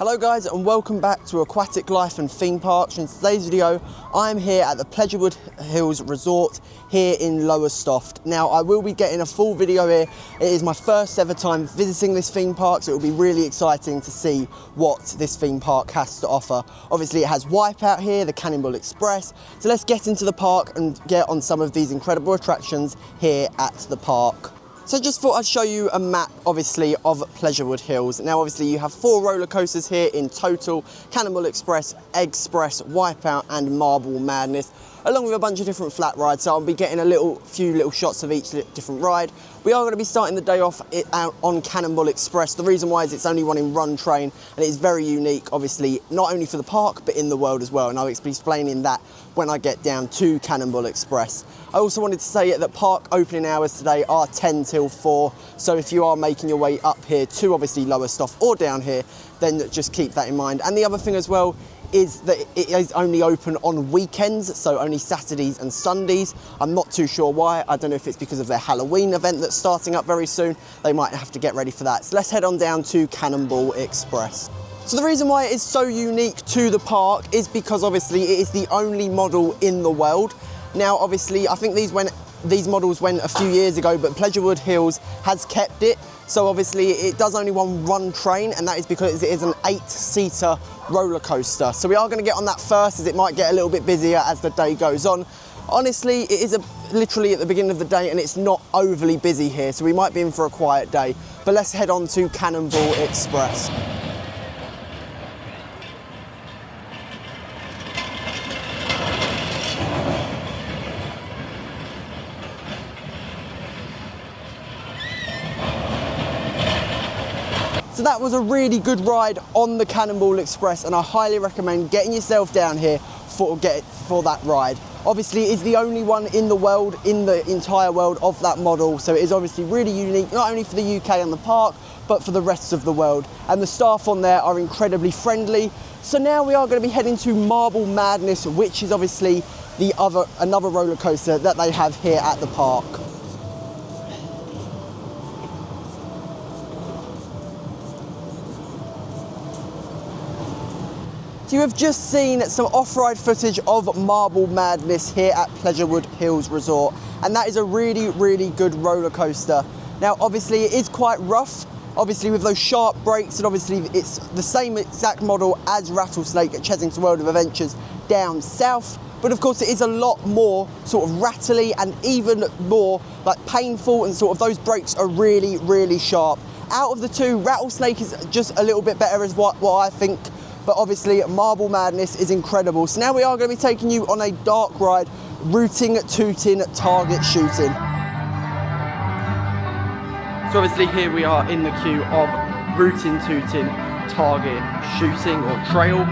Hello guys and welcome back to Aquatic Life and Theme Parks. In today's video I'm here at the Pleasurewood Hills Resort here in Lowestoft. Now I will be getting a full video here. It is my first ever time visiting this theme park, so it will be really exciting to see what this theme park has to offer. Obviously it has Wipeout here, the Cannonball Express, so let's get into the park and get on some of these incredible attractions here at the park. So just thought I'd show you a map, obviously, of Pleasurewood Hills. Now, obviously, you have 4 roller coasters here in total: Cannonball Express, Eggpress, Wipeout, and Marble Madness, along with a bunch of different flat rides. So I'll be getting a few little shots of each different ride. We are going to be starting the day off out on Cannonball Express. The reason why is it's only running run train, and it is very unique, obviously, not only for the park, but in the world as well. And I'll be explaining that when I get down to Cannonball Express. I also wanted to say that park opening hours today are 10 till 4. So if you are making your way up here to obviously Lowestoft or down here, then just keep that in mind. And the other thing as well is that it is only open on weekends, so only Saturdays and Sundays. I'm not too sure why. I don't know if it's because of their Halloween event that's starting up very soon. They might have to get ready for that. So let's head on down to Cannonball Express. So the reason why it is so unique to the park is because obviously it is the only model in the world. Now obviously I think these models went a few years ago, but Pleasurewood Hills has kept it. So obviously it does only run train, and that is because it is an 8-seater roller coaster. So we are going to get on that first, as it might get a little bit busier as the day goes on. Honestly, it is literally at the beginning of the day and it's not overly busy here, so we might be in for a quiet day. But let's head on to Cannonball Express. So that was a really good ride on the Cannonball Express, and I highly recommend getting yourself down here for that ride. Obviously, it is the only one in the world, in the entire world, of that model, so it is obviously really unique, not only for the UK and the park, but for the rest of the world. And the staff on there are incredibly friendly. So now we are going to be heading to Marble Madness, which is obviously another roller coaster that they have here at the park. You have just seen some off-ride footage of Marble Madness here at Pleasurewood Hills Resort, and that is a really, really good roller coaster. Now, obviously, it is quite rough, obviously with those sharp brakes, and obviously it's the same exact model as Rattlesnake at Chessington World of Adventures down south. But of course, it is a lot more sort of rattly and even more like painful, and sort of those brakes are really, really sharp. Out of the two, Rattlesnake is just a little bit better, is what I think. But obviously Marble Madness is incredible. So now we are going to be taking you on a dark ride, Rootin, Tootin, target shooting. So obviously here we are in the queue of Rootin, Tootin, target shooting or trail.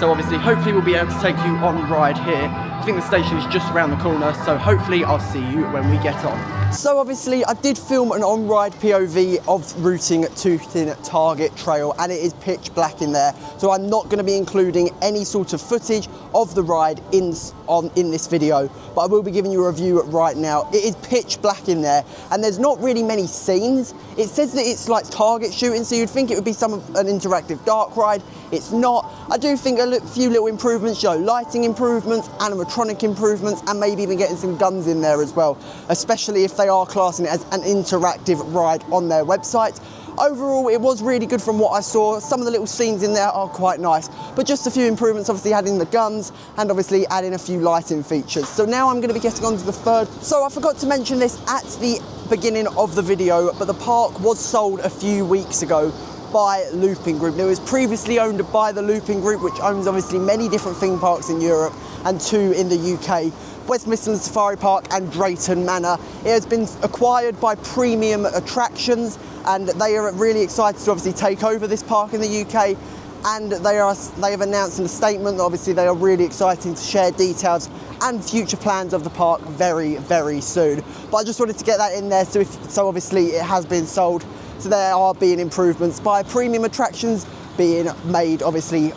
So obviously hopefully we'll be able to take you on ride here. I think the station is just around the corner, so hopefully I'll see you when we get on. So obviously I did film an on-ride POV of Rootin, Tootin, target trail, and it is pitch black in there. So I'm not going to be including any sort of footage of the ride in this video, but I will be giving you a review right now. It is pitch black in there, and there's not really many scenes. It says that it's like target shooting, so you'd think it would be an interactive dark ride. It's not. I do think a few little improvements, lighting improvements, animatronic improvements, and maybe even getting some guns in there as well, especially if they are classing it as an interactive ride on their website. Overall, it was really good from what I saw. Some of the little scenes in there are quite nice, but just a few improvements, obviously adding the guns and obviously adding a few lighting features. So now I'm going to be getting on to the third. So I forgot to mention this at the beginning of the video, but the park was sold a few weeks ago by Looping Group. It was previously owned by the Looping Group, which owns obviously many different theme parks in Europe and 2 in the UK. West Midlands Safari Park and Drayton Manor. It has been acquired by Premium Attractions, and they are really excited to obviously take over this park in the UK. And they have announced in a statement that obviously they are really excited to share details and future plans of the park very, very soon. But I just wanted to get that in there, so obviously it has been sold. So there are being improvements by Premium Attractions being made, obviously,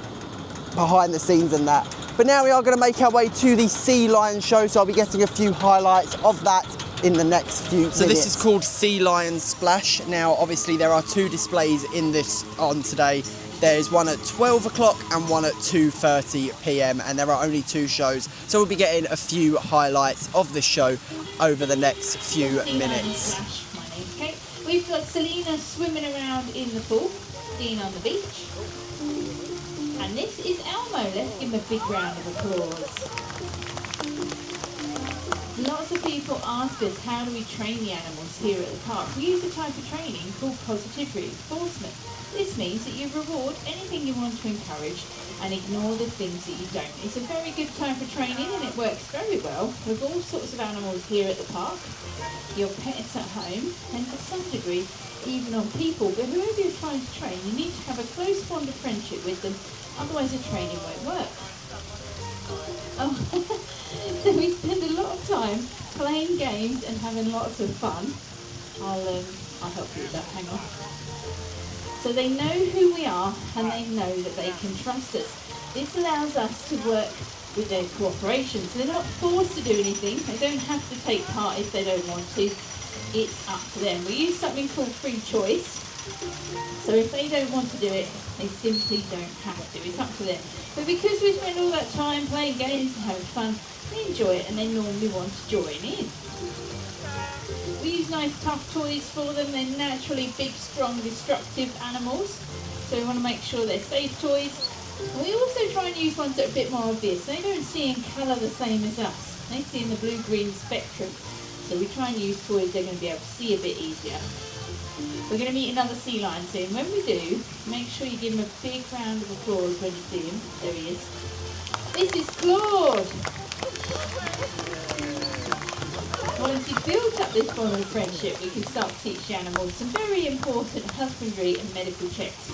behind the scenes and that. But now we are going to make our way to the Sea Lion show, so I'll be getting a few highlights of that in the next few minutes. So this is called Sea Lion Splash. Now, obviously, there are 2 displays in this on today. There's one at 12 o'clock and one at 2:30 p.m. and there are only 2 shows. So we'll be getting a few highlights of the show over the next few minutes. My name's Kate. We've got Selena swimming around in the pool, Dean on the beach. And this is Elmo. Let's give him a big round of applause. Lots of people ask us, how do we train the animals here at the park? We use a type of training called positive reinforcement. This means that you reward anything you want to encourage and ignore the things that you don't. It's a very good type of training and it works very well with all sorts of animals here at the park, your pets at home, and to some degree even on people. But whoever you're trying to train, you need to have a close bond of friendship with them, otherwise the training won't work. So we spend a lot of time playing games and having lots of fun. I'll help you with that, hang on. So they know who we are and they know that they can trust us. This allows us to work with their cooperation. So they're not forced to do anything. They don't have to take part if they don't want to. It's up to them. We use something called free choice. So if they don't want to do it, they simply don't have to. It's up to them. But because we spend all that time playing games and having fun, they enjoy it and they normally want to join in. We use nice tough toys for them. They're naturally big, strong, destructive animals. So we want to make sure they're safe toys. And we also try and use ones that are a bit more obvious. They don't see in colour the same as us. They see in the blue-green spectrum. So we try and use toys they're going to be able to see a bit easier. We're going to meet another sea lion soon. When we do, make sure you give him a big round of applause when you see him. There he is. This is Claude. Once you've built up this bond of friendship, we can start to teach the animals some very important husbandry and medical checks.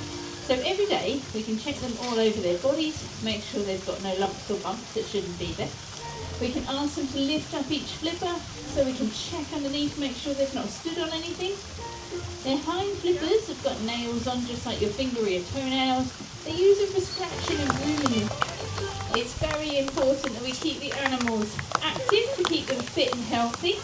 So every day, we can check them all over their bodies, make sure they've got no lumps or bumps that shouldn't be there. We can ask them to lift up each flipper, so we can check underneath, make sure they've not stood on anything. Their hind flippers have got nails on, just like your finger or your toenails. They use them for scratching and grooming. It's very important that we keep the animals active to keep them fit and healthy.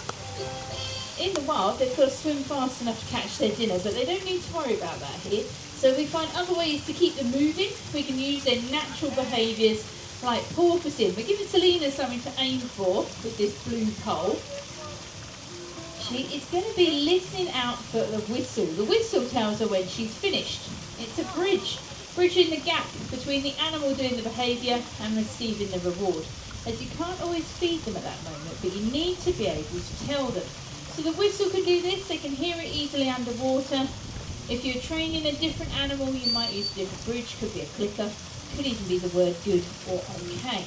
In the wild, they've got to swim fast enough to catch their dinner, but they don't need to worry about that here. So we find other ways to keep them moving. We can use their natural behaviours like porpoising. We're giving Selena something to aim for with this blue pole. She is going to be listening out for the whistle. The whistle tells her when she's finished. It's a bridge. Bridging the gap between the animal doing the behaviour and receiving the reward. As you can't always feed them at that moment, but you need to be able to tell them. So the whistle can do this, they can hear it easily underwater. If you're training a different animal, you might use a different bridge, could be a clicker, could even be the word good or okay.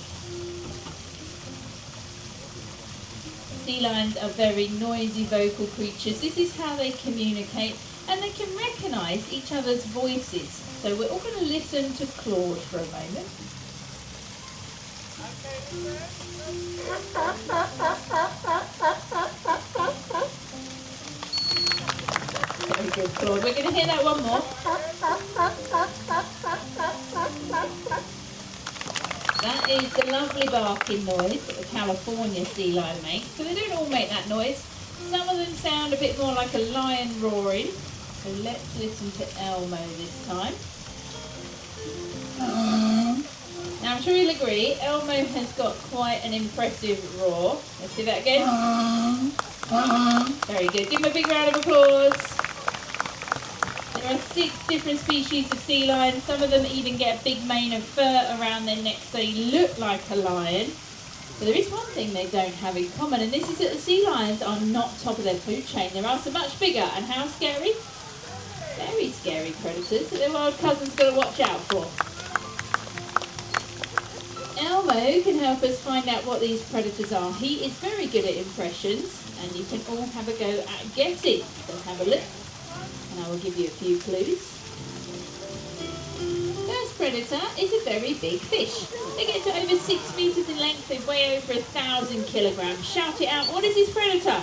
Sea lions are very noisy vocal creatures. This is how they communicate, and they can recognise each other's voices. So we're all going to listen to Claude for a moment. Very good, Claude. We're going to hear that one more. That is the lovely barking noise that the California sea lion makes. But they don't all make that noise. Some of them sound a bit more like a lion roaring. So let's listen to Elmo this time. Now I'm sure you'll agree, Elmo has got quite an impressive roar. Let's do that again. Very good. Give him a big round of applause. There are 6 different species of sea lions. Some of them even get a big mane of fur around their necks so they look like a lion. But there is one thing they don't have in common, and this is that the sea lions are not top of their food chain. There are some much bigger, and how scary? Very scary predators that their wild cousins got to watch out for. Elmo can help us find out what these predators are. He is very good at impressions, and you can all have a go at guessing. So have a look, and I will give you a few clues. First predator is a very big fish. They get to over 6 meters in length. They weigh over 1,000 kilograms. Shout it out. What is this predator?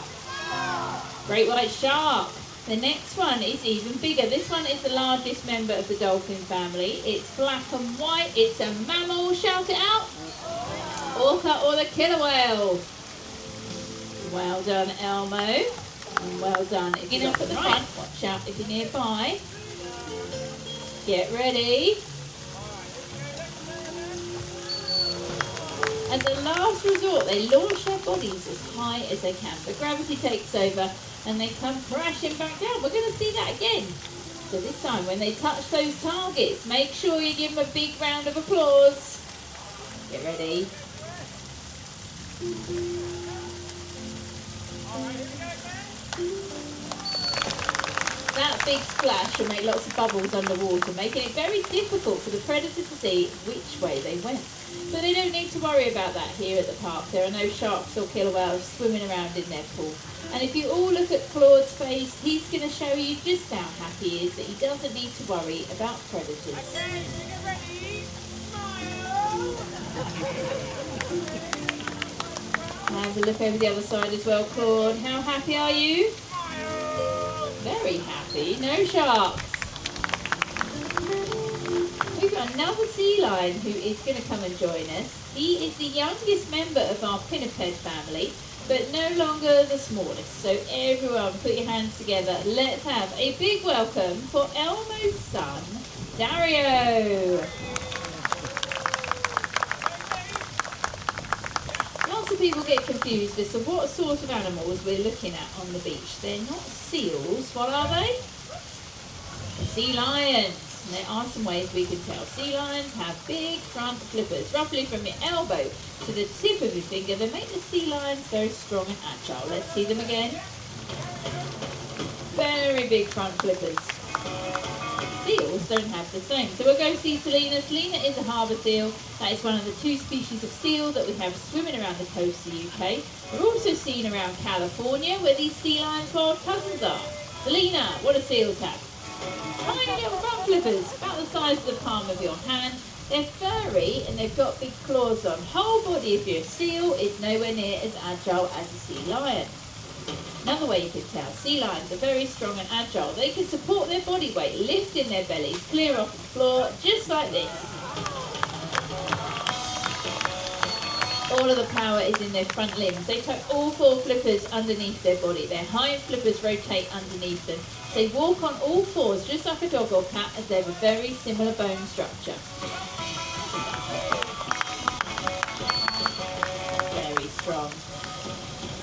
Great white shark. The next one is even bigger. This one is the largest member of the dolphin family. It's black and white. It's a mammal. Shout it out. Orca or the killer whale. Well done, Elmo. And well done. If you're up at the front, watch out if you're nearby. Get ready. At the last resort, they launch their bodies as high as they can, but gravity takes over and they come crashing back down. We're going to see that again. So this time, when they touch those targets, make sure you give them a big round of applause. Get ready. That big splash will make lots of bubbles underwater, making it very difficult for the predator to see which way they went. But they don't need to worry about that here at the park. There are no sharks or killer whales swimming around in their pool. And if you all look at Claude's face, he's going to show you just how happy he is that he doesn't need to worry about predators. Okay, so get ready. Smile. Have a look over the other side as well, Claude. How happy are you? Very happy. No sharks. We've got another sea lion who is going to come and join us. He is the youngest member of our pinniped family, but no longer the smallest. So everyone put your hands together. Let's have a big welcome for Elmo's son, Dario. Lots of people get confused as to what sort of animals we're looking at on the beach. They're not seals. What are they? Sea lions. And there are some ways we can tell. Sea lions have big front flippers, roughly from your elbow to the tip of your finger. They make the sea lions very strong and agile. Let's see them again. Very big front flippers. Seals don't have the same. So we'll go see Selena. Selena is a harbour seal. That is one of the 2 species of seal that we have swimming around the coast of the UK. We're also seen around California, where these sea lions' wild cousins are. Selena, what do seals have? Tiny little front flippers, about the size of the palm of your hand. They're furry and they've got big claws on. Whole body of your seal is nowhere near as agile as a sea lion. Another way you can tell, sea lions are very strong and agile. They can support their body weight, lifting their bellies clear off the floor, just like this. All of the power is in their front limbs. They tuck all 4 flippers underneath their body. Their hind flippers rotate underneath them. They walk on all 4s just like a dog or cat, as they have a very similar bone structure. Very strong.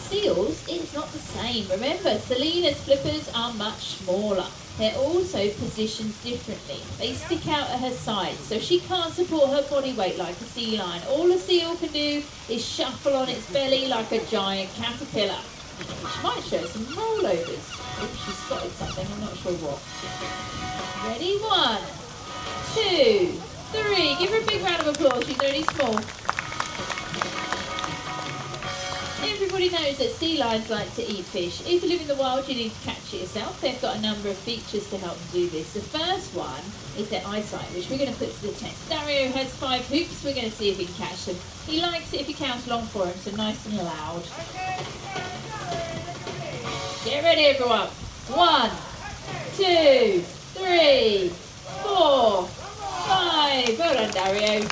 Seals, it's not the same. Remember, Selena's flippers are much smaller. They're also positioned differently. They stick out at her sides, so she can't support her body weight like a sea lion. All a seal can do is shuffle on its belly like a giant caterpillar. She might show some rollovers. Oh, she spotted something, I'm not sure what. Ready? 1, 2, 3. Give her a big round of applause, she's only small. Everybody knows that sea lions like to eat fish. If you live in the wild, you need to catch it yourself. They've got a number of features to help them do this. The first one is their eyesight, which we're going to put to the test. Dario has 5 hoops. We're going to see if he can catch them. He likes it if you count along for him, so nice and loud. Get ready, everyone. 1, 2, 3, 4, 5. Well done, Dario.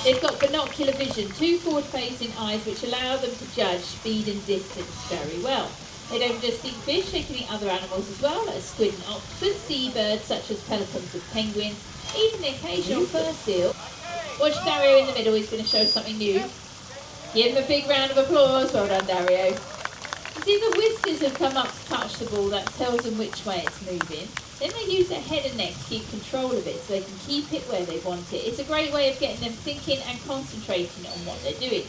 They've got binocular vision, 2 forward-facing eyes which allow them to judge speed and distance very well. They don't just eat fish, they can eat other animals as well, like squid and octopus, seabirds such as pelicans and penguins, even the occasional fur seal. Watch Dario in the middle, he's going to show us something new. Give him a big round of applause. Well done, Dario. You see the whiskers have come up to touch the ball, that tells them which way it's moving. Then they use their head and neck to keep control of it so they can keep it where they want it. It's a great way of getting them thinking and concentrating on what they're doing.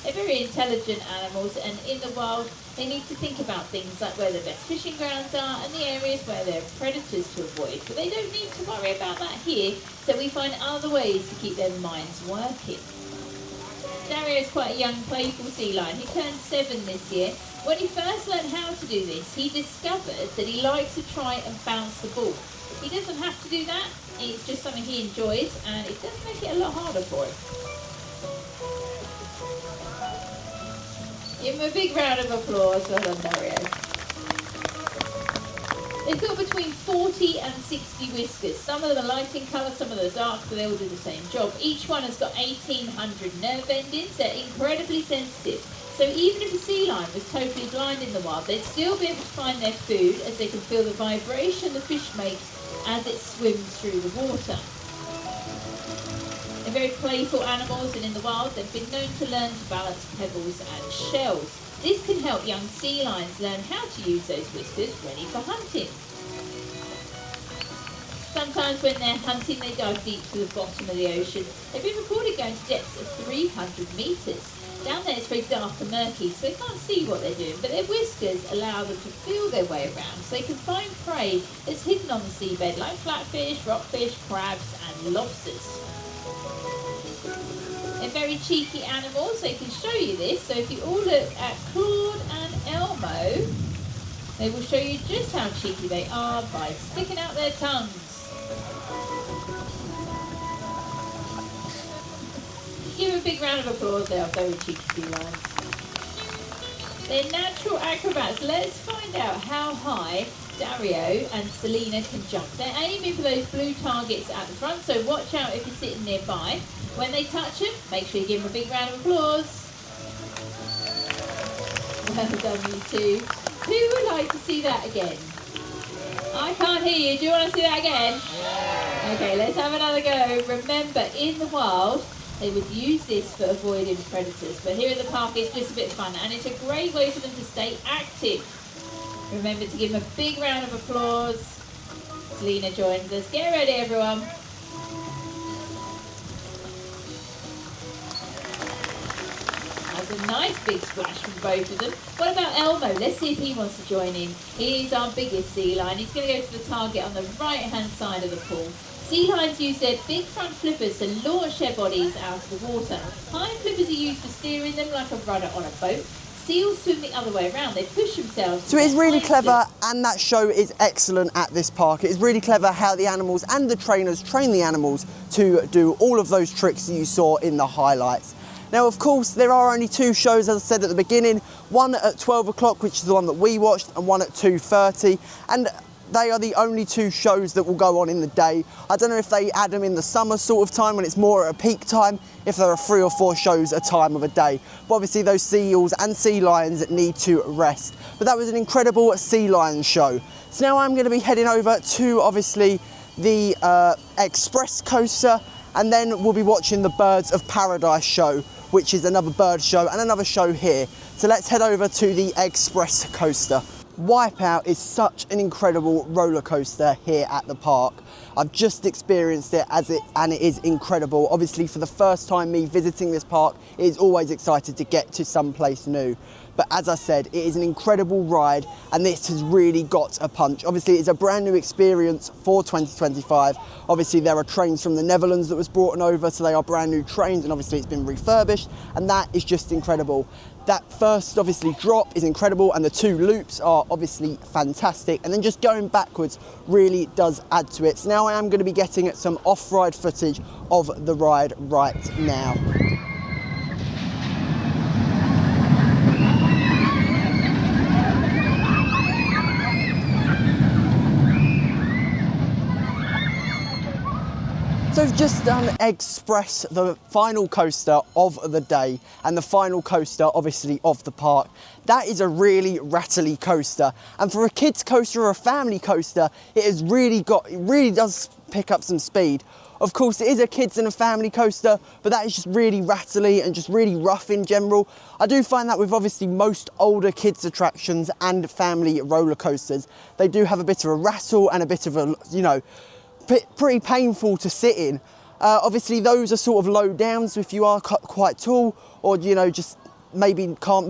They're very intelligent animals, and in the wild they need to think about things like where the best fishing grounds are and the areas where there are predators to avoid. But they don't need to worry about that here, so we find other ways to keep their minds working. Dario is quite a young, playful sea lion. He turned 7 this year. When he first learned how to do this, he discovered that he likes to try and bounce the ball. He doesn't have to do that, it's just something he enjoys, and it does make it a lot harder for him. Give him a big round of applause. Well done, Dario. They've got between 40 and 60 whiskers. Some of them are light in colour, some of them are dark, but they all do the same job. Each one has got 1,800 nerve endings. They're incredibly sensitive. So even if a sea lion was totally blind in the wild, they'd still be able to find their food as they can feel the vibration the fish makes as it swims through the water. They're very playful animals, and in the wild they've been known to learn to balance pebbles and shells. This can help young sea lions learn how to use those whiskers ready for hunting. Sometimes when they're hunting, they dive deep to the bottom of the ocean. They've been recorded going to depths of 300 metres. Down there it's very dark and murky, so they can't see what they're doing, but their whiskers allow them to feel their way around, so they can find prey that's hidden on the seabed, like flatfish, rockfish, crabs and lobsters. They're very cheeky animals, so they can show you this. So if you all look at Claude and Elmo, they will show you just how cheeky they are by sticking out their tongues. Give a big round of applause, they are very cheeky sea lions. They're natural acrobats. Let's find out how high Dario and Selena can jump. They're aiming for those blue targets at the front, so watch out if you're sitting nearby. When they touch them, make sure you give them a big round of applause. Well done, you two. Who would like to see that again? I can't hear you. Do you want to see that again? Yeah. Okay, let's have another go. Remember, in the wild, they would use this for avoiding predators, but here at the park it's just a bit of fun, and it's a great way for them to stay active. Remember to give them a big round of applause. Selena joins us. Get ready, everyone. That's a nice big splash from both of them. What about Elmo? Let's see if he wants to join in. He's our biggest sea lion. He's going to go to the target on the right-hand side of the pool. Sea lions use their big front flippers to launch their bodies out of the water. Hind flippers are used for steering them like a rudder on a boat. Seals swim the other way around. They push themselves. So it's really clever, and that show is excellent at this park. It is really clever how the animals and the trainers train the animals to do all of those tricks that you saw in the highlights. Now, of course, there are only two shows, as I said at the beginning, one at 12 o'clock, which is the one that we watched, and one at 2:30. And they are the only two shows that will go on in the day. I don't know if they add them in the summer sort of time when it's more at a peak time, if there are 3 or 4 shows at a time of a day. But obviously those seals and sea lions need to rest. But that was an incredible sea lion show. So now I'm going to be heading over to obviously the Eggpress coaster, and then we'll be watching the Birds of Paradise show, which is another bird show and another show here. So let's head over to the Eggpress coaster. Wipeout is such an incredible roller coaster here at the park. I've just experienced it and it is incredible. Obviously, for the first time me visiting this park, it is always excited to get to someplace new. But as I said, it is an incredible ride, and this has really got a punch. Obviously, it's a brand new experience for 2025. Obviously, there are trains from the Netherlands that was brought over, so they are brand new trains, and obviously it's been refurbished, and that is just incredible. That first, obviously, drop is incredible, and the 2 loops are obviously fantastic, and then just going backwards really does add to it. So now I am going to be getting some off-ride footage of the ride right now. So we've just done Eggpress, the final coaster of the day, and the final coaster, obviously, of the park. That is a really rattly coaster, and for a kids coaster or a family coaster, it really does pick up some speed. Of course, it is a kids and a family coaster, but that is just really rattly and just really rough in general. I do find that with obviously most older kids attractions and family roller coasters, they do have a bit of a rattle and a bit of a, you know, pretty painful to sit in. Obviously those are sort of low down, so if you are quite tall, or you know, just maybe can't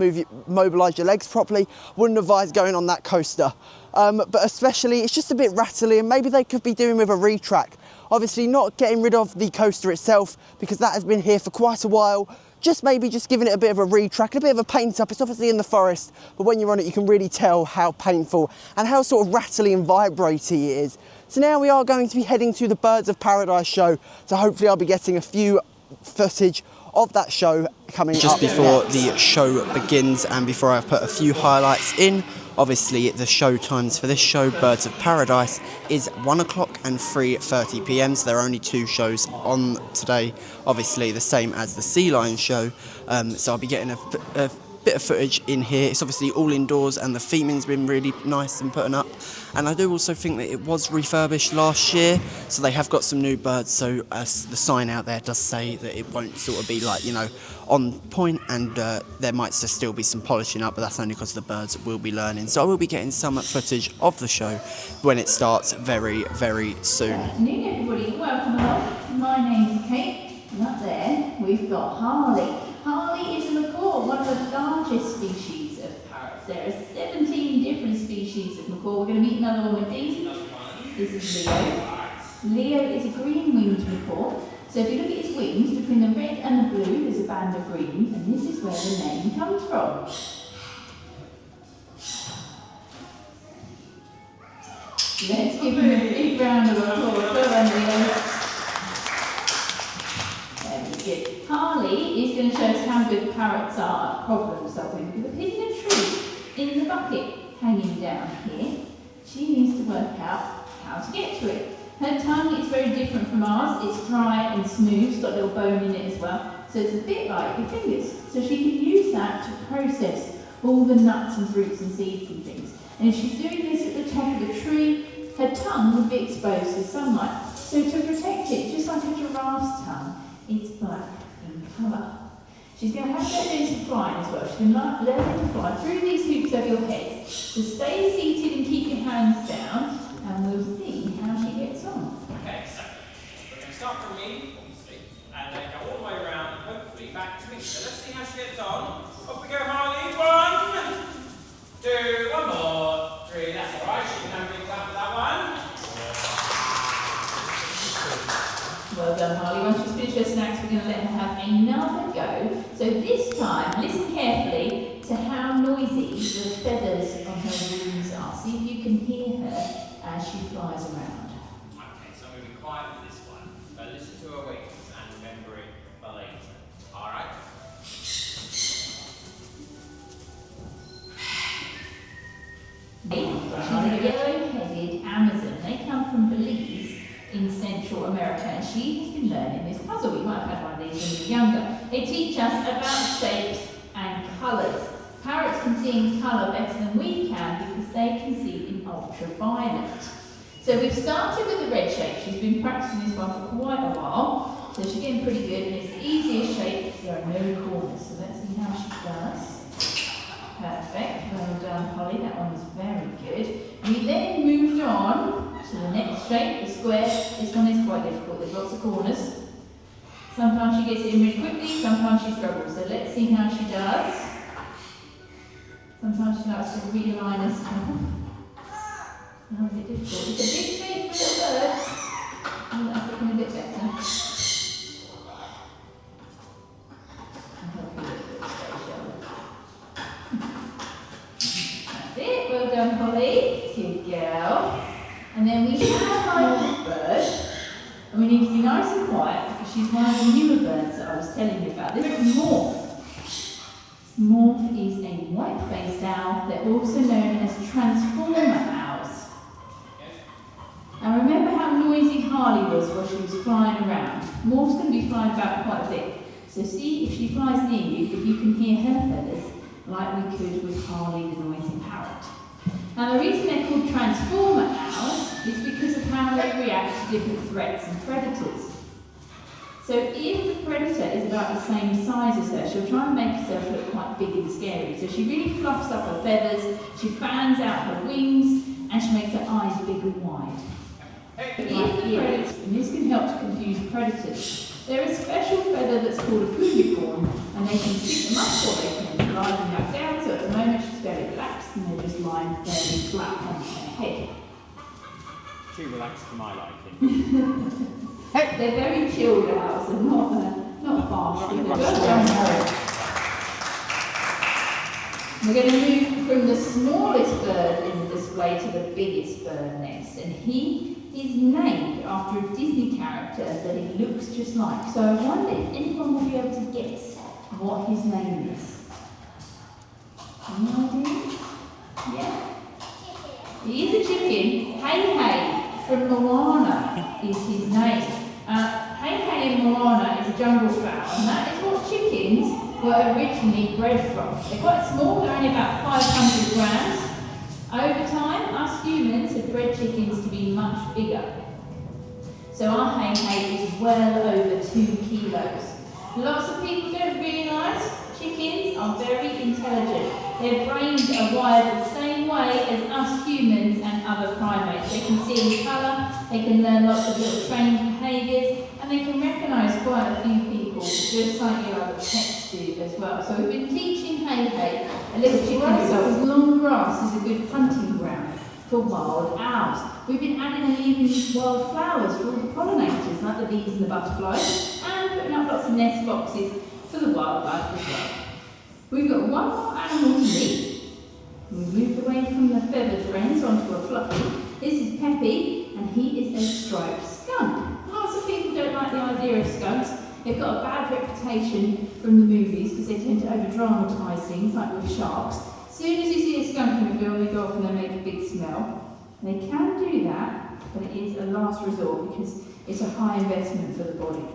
mobilise your legs properly, wouldn't advise going on that coaster. But especially it's just a bit rattly, and maybe they could be doing with a retrack. Obviously not getting rid of the coaster itself, because that has been here for quite a while. Maybe just giving it a bit of a retrack, a bit of a paint up. It's obviously in the forest, but when you're on it, you can really tell how painful and how sort of rattly and vibraty it is. So now we are going to be heading to the Birds of Paradise show. So hopefully I'll be getting a few footage of that show coming just up before next. the show begins, and before I put a few highlights in. Obviously, the show times for this show, Birds of Paradise, is 1 o'clock and 3:30 p.m. So there are only 2 shows on today. Obviously, the same as the Sea Lion show. So I'll be getting a bit of footage in here. It's obviously all indoors and the theming's been really nice and putting up. And I do also think that it was refurbished last year, so they have got some new birds. So as the sign out there does say that it won't sort of be like, you know, on point, and there might still be some polishing up, but that's only because the birds will be learning. So I will be getting some footage of the show when it starts very, very soon. Good afternoon, everybody. Welcome along. My name's Kate, and up there we've got Harley. Harley is a macaw, one of the largest species of parrots. There are 17 different species of macaw. We're going to meet another one with these. This is Leo. Leo is a green-winged macaw. So if you look at his wings, between the red and the blue, there's a band of green, and this is where the name comes from. Let's give him a big round of applause. Well done, Leo. Very good. Harley is going to show us how good parrots are at problem solving. With a pin in a tree in the bucket hanging down here, she needs to work out how to get to it. Her tongue is very different from ours. It's dry and smooth, it's got a little bone in it as well. So it's a bit like your fingers. So she can use that to process all the nuts and fruits and seeds and things. And if she's doing this at the top of the tree, her tongue would be exposed to sunlight. So to protect it, just like a giraffe's tongue, it's black in colour. She's going to have to go doing some flying as well. She's going to learn how to fly through these hoops over your head. So stay seated and keep your hands down, and we'll see how she gets on. Okay, so we're going to start from me, obviously, and then go all the way around and hopefully back to me. So let's see how she gets on. Off we go, Harley. 1, 2, 1 more, 3. That's all right. She can have a big clap for that one. Well done, Harley. Once she's finished her snacks, we're going to let her have another go. So this time, listen carefully to how noisy the feathers on her wings are. See if you can hear her as she flies around. Okay, so I'm going to be quiet for this one, but listen to her wings and remember it for later. All right? She's a yellow-headed Amazon. They come from Belize in Central America, and she has been learning this puzzle. We might have had one of these when we were younger. They teach us about shapes and colours. Parrots can see in colour better than we can because they can see in ultraviolet. So we've started with the red shape. She's been practicing this one for quite a while, so she's getting pretty good, and it's the easiest shape because there are no corners. So let's see how she does. Perfect. Well done, Holly. That one was very good. We then moved on to the next shape, the square. This one is quite difficult. There's lots of corners. Sometimes she gets it in really quickly, sometimes she struggles. So let's see how she does. Sometimes she likes to realign herself. That was a bit difficult. It's a big shape for a little bird. Oh, that's looking a bit better. I hope you look a bit straight, That's it. Well done, Holly. Good girl. And then we have our bird. And we need to be nice and quiet because she's one of the newer birds that I was telling you about. This is Morph. Morph is a white-faced owl. They're also known as transformer owls. Now remember how noisy Harley was while she was flying around? Morph's going to be flying about quite a bit. So see if she flies near you, if you can hear her feathers, like we could with Harley the noisy parrot. Now the reason they're called transformer owls is because of how they react to different threats and predators. So if the predator is about the same size as her, she'll try and make herself look quite big and scary. So she really fluffs up her feathers, she fans out her wings, and she makes her eyes big and wide. If the predators, and this can help to confuse predators. There is a special feather that's called a unicorn, and they can stick them up or they can glide them back down. So at the moment she's very relaxed and they're just lying fairly flat on her head. Too relaxed for my liking. They're very chilled out, so not fast. We're going to move from the smallest bird in the display to the biggest bird next, and he is named after a Disney character that he looks just like. So I wonder if anyone will be able to guess what his name is. Any ideas? Yeah? He is a chicken. Hey Hey from Moana is his name. Hey Hey in Moana is a jungle fowl, and that is what chickens were originally bred from. They're quite small, they're only about 500 grams. Over time, us humans have bred chickens to be much bigger. So our hay is well over 2 kilos. Lots of people don't realise chickens are very intelligent. Their brains are wired the same way as us humans and other primates. They can see in colour, they can learn lots of little trained behaviours, and they can recognise quite a few people, just like your other pets do as well. So we've been teaching Hay a little chicken ourselves. Long grass is a good hunting ground for wild owls. We've been adding and leaving wild flowers for all the pollinators, like the bees and the butterflies, and putting up lots of nest boxes for the wildlife as well. We've got one more animal to meet. We've moved away from the feathered friends onto a fluffy. This is Peppy, and he is a striped skunk. Lots of people don't like the idea of skunks. They've got a bad reputation from the movies because they tend to over-dramatise things, like with sharks. As soon as you see a skunk in a film, they go off and they make a big smell. They can do that, but it is a last resort because it's a high investment for the body.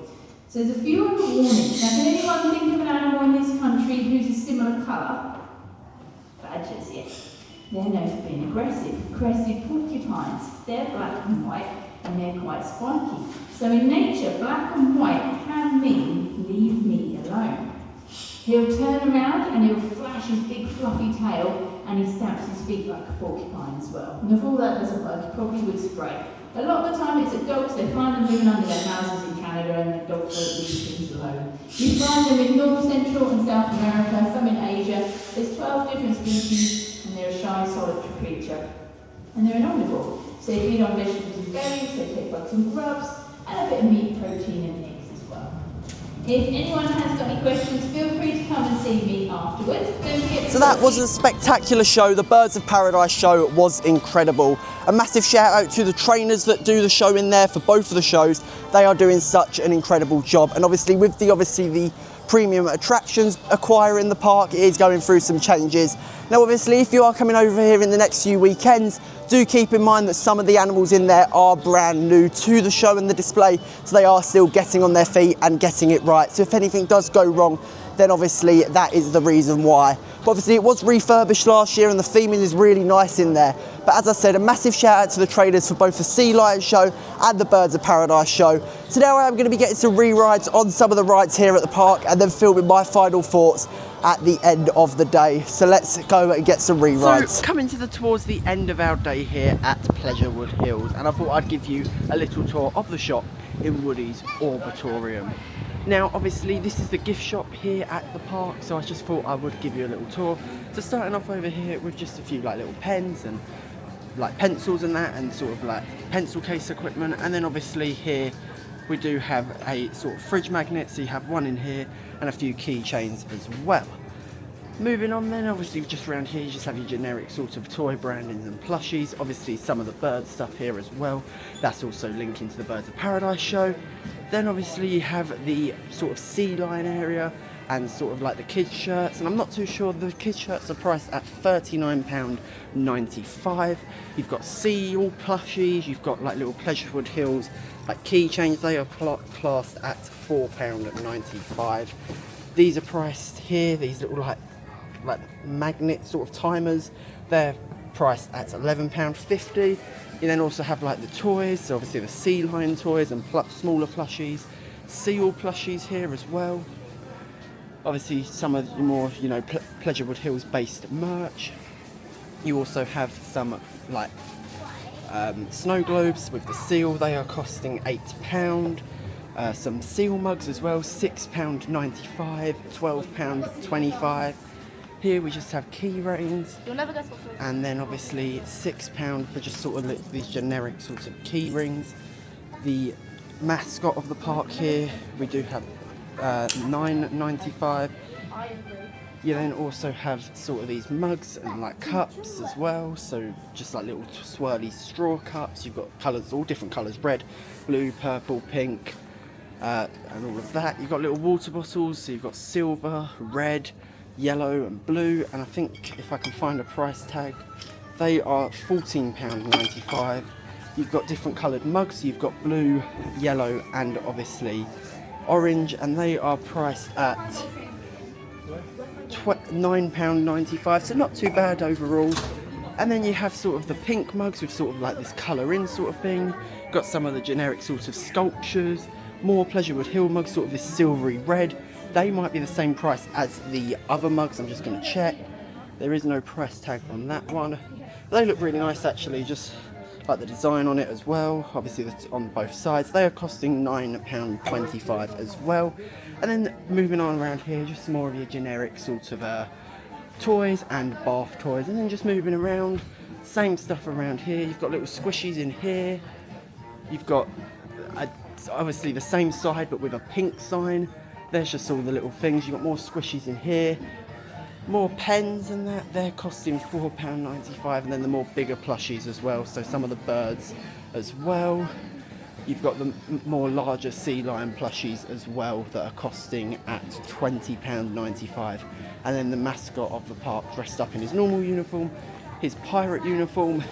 So there's a few other warnings. Now, can anyone think of an animal in this country who's a similar colour? Badgers, yes. They're known for being aggressive. Crested porcupines, they're black and white, and they're quite spiky. So in nature, black and white can mean, leave me alone. He'll turn around and he'll flash his big fluffy tail, and he stamps his feet like a porcupine as well. And if all that doesn't work, he probably would spray. A lot of the time it's at dogs. They find them living under their houses in Canada, and the dogs won't leave things alone. You find them in North, Central and South America, some in Asia. There's 12 different species, and they're a shy, solitary creature. And they're an omnivore. So they feed on vegetables and berries, they take bugs and grubs, and a bit of meat, protein and eggs as well. If anyone has got any questions, feel free to come and see me afterwards. Don't forget So that was a spectacular show. The Birds of Paradise show was incredible. A massive shout out to the trainers that do the show in there for both of the shows. They are doing such an incredible job. And obviously with the premium attractions acquire in the park, it is going through some changes. Now obviously if you are coming over here in the next few weekends, do keep in mind that some of the animals in there are brand new to the show and the display, so they are still getting on their feet and getting it right. So if anything does go wrong, then obviously that is the reason why. But obviously it was refurbished last year and the theming is really nice in there. But as I said, a massive shout out to the traders for both the Sea Lion show and the Birds of Paradise show. So now I'm going to be getting some re-rides on some of the rides here at the park and then filming my final thoughts at the end of the day. So let's go and get some re-rides. So coming towards the end of our day here at Pleasurewood Hills, and I thought I'd give you a little tour of the shop in Woody's Orbitorium. Now obviously this is the gift shop here at the park, so I just thought I would give you a little tour. So starting off over here with just a few like little pens and like pencils and that, and sort of like pencil case equipment, and then obviously here we do have a sort of fridge magnet, so you have one in here and a few keychains as well. Moving on then, obviously just around here you just have your generic sort of toy brandings and plushies, obviously some of the bird stuff here as well, that's also linking to the Birds of Paradise show. Then obviously you have the sort of sea lion area and sort of like the kids shirts, and I'm not too sure, the kids shirts are priced at £39.95. You've got seal plushies, you've got like little Pleasurewood Hills like keychains, they are classed at £4.95. These are priced here, these little like magnet sort of timers, they're priced at £11.50. You then also have like the toys, so obviously the sea lion toys and smaller plushies, seal plushies here as well. Obviously some of the more, you know, Pleasurewood Hills based merch. You also have some like snow globes with the seal, they are costing £8. Some seal mugs as well, £6.95, £12.25. Here we just have key rings, and then obviously £6 for just sort of these generic sorts of key rings. The mascot of the park here, we do have £9.95. You then also have sort of these mugs and like cups as well, so just like little swirly straw cups. You've got colours, all different colours, red, blue, purple, pink, and all of that. You've got little water bottles, so you've got silver, red, yellow and blue, and I think if I can find a price tag, they are £14.95. You've got different coloured mugs, you've got blue, yellow and obviously orange, and they are priced at £9.95, so not too bad overall. And then you have sort of the pink mugs with sort of like this colour in sort of thing. Got some of the generic sort of sculptures, more Pleasurewood Hill mugs, sort of this silvery red. They might be the same price as the other mugs, I'm just going to check. There is no price tag on that one. They look really nice actually, just like the design on it as well. Obviously that's on both sides. They are costing £9.25 as well. And then moving on around here, just more of your generic sort of toys and bath toys. And then just moving around, same stuff around here. You've got little squishies in here. You've got obviously the same side but with a pink sign. There's just all the little things. You've got more squishies in here. More pens and that, they're costing £4.95, and then the more bigger plushies as well, so some of the birds as well. You've got the more larger sea lion plushies as well that are costing at £20.95. And then the mascot of the park dressed up in his normal uniform, his pirate uniform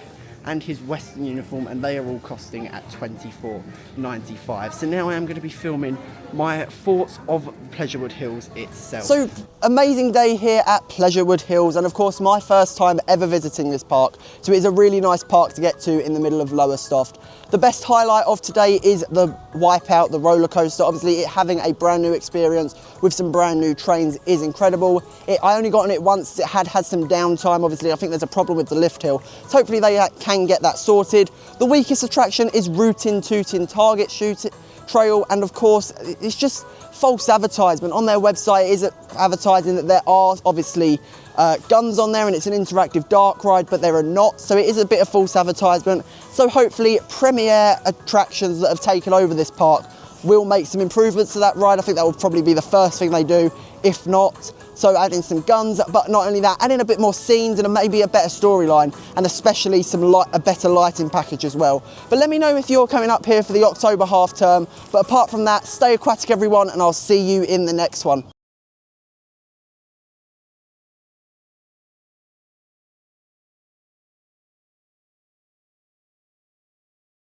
and his western uniform, and they are all costing at £24.95. So now I am going to be filming my thoughts of Pleasurewood Hills itself. So, amazing day here at Pleasurewood Hills, and of course my first time ever visiting this park, so it is a really nice park to get to in the middle of Lowestoft. The best highlight of today is the Wipeout, the roller coaster. Obviously it having a brand new experience with some brand new trains is incredible. I only got on it once, it had some downtime. Obviously I think there's a problem with the lift hill, so hopefully they can get that sorted. The weakest attraction is Rootin, Tootin target shoot trail, and of course it's just false advertisement. On their website is advertising that there are obviously guns on there and it's an interactive dark ride, but there are not, so it is a bit of false advertisement. So hopefully premier attractions that have taken over this park will make some improvements to that ride. I think that will probably be the first thing they do, if not. So adding some guns, but not only that, adding a bit more scenes and maybe a better storyline, and especially a better lighting package as well. But let me know if you're coming up here for the October half term. But apart from that, stay aquatic everyone, and I'll see you in the next one.